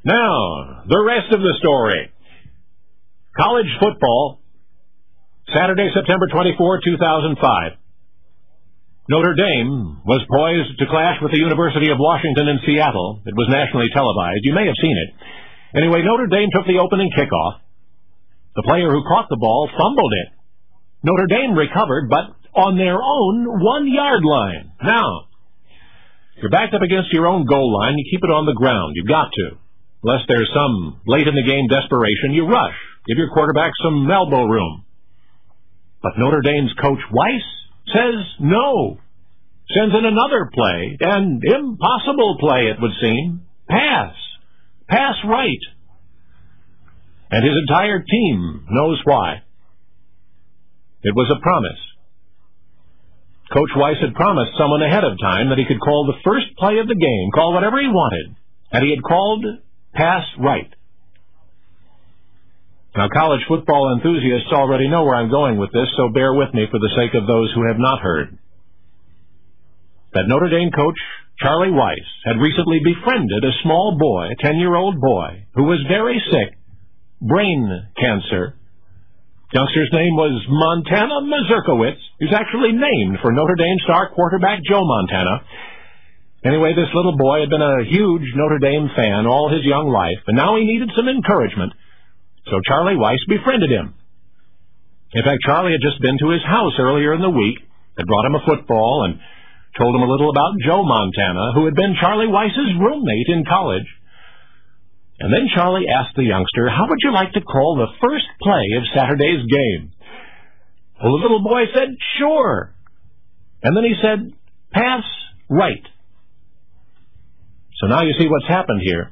Now, the rest of the story. College football, Saturday, September 24, 2005. Notre Dame was poised to clash with the University of Washington in Seattle. It was nationally televised. You may have seen it. Anyway, Notre Dame took the opening kickoff. The player who caught the ball fumbled it. Notre Dame recovered, but on their own 1-yard line. Now, you're backed up against your own goal line. You keep it on the ground. You've got to. Unless there's some late-in-the-game desperation, you rush. Give your quarterback some elbow room. But Notre Dame's Coach Weiss says no. Sends in another play, an impossible play, it would seem. Pass. Pass right. And his entire team knows why. It was a promise. Coach Weiss had promised someone ahead of time that he could call the first play of the game, call whatever he wanted, and he had called pass right. Now, college football enthusiasts already know where I'm going with this, so bear with me for the sake of those who have not heard. That Notre Dame coach, Charlie Weiss, had recently befriended a small boy, a 10-year-old boy, who was very sick, brain cancer. Youngster's name was Montana Mazurkowitz. He was actually named for Notre Dame star quarterback Joe Montana. Anyway, this little boy had been a huge Notre Dame fan all his young life, and now he needed some encouragement. So Charlie Weiss befriended him. In fact, Charlie had just been to his house earlier in the week, had brought him a football, and told him a little about Joe Montana, who had been Charlie Weiss's roommate in college. And then Charlie asked the youngster, how would you like to call the first play of Saturday's game? Well, the little boy said, sure. And then he said, pass right. So now you see what's happened here.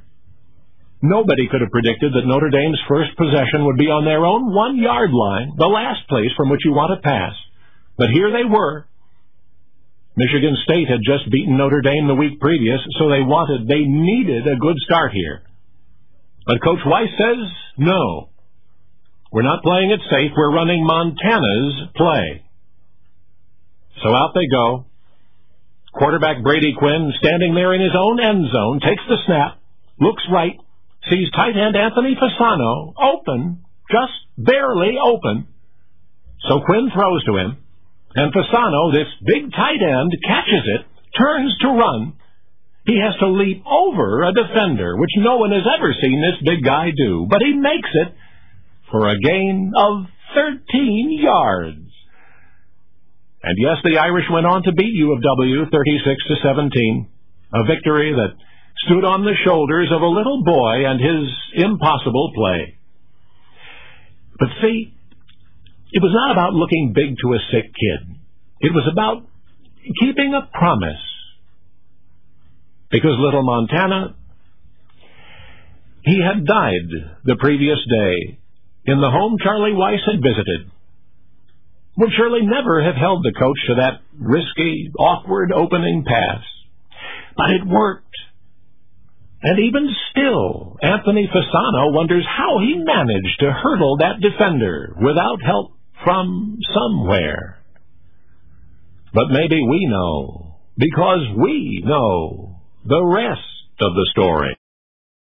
Nobody could have predicted that Notre Dame's first possession would be on their own 1-yard line, the last place from which you want to pass. But here they were. Michigan State had just beaten Notre Dame the week previous, so they needed a good start here. But Coach Weiss says, no. We're not playing it safe. We're running Montana's play. So out they go. Quarterback Brady Quinn, standing there in his own end zone, takes the snap, looks right, sees tight end Anthony Fasano open, just barely open. So Quinn throws to him, and Fasano, this big tight end, catches it, turns to run. He has to leap over a defender, which no one has ever seen this big guy do, but he makes it for a gain of 13 yards. And yes, the Irish went on to beat U of W 36-17, a victory that stood on the shoulders of a little boy and his impossible play. But see, it was not about looking big to a sick kid. It was about keeping a promise. Because little Montana, he had died the previous day in the home Charlie Weiss had visited. Would surely never have held the coach to that risky, awkward opening pass. But it worked. And even still, Anthony Fasano wonders how he managed to hurdle that defender without help from somewhere. But maybe we know, because we know the rest of the story.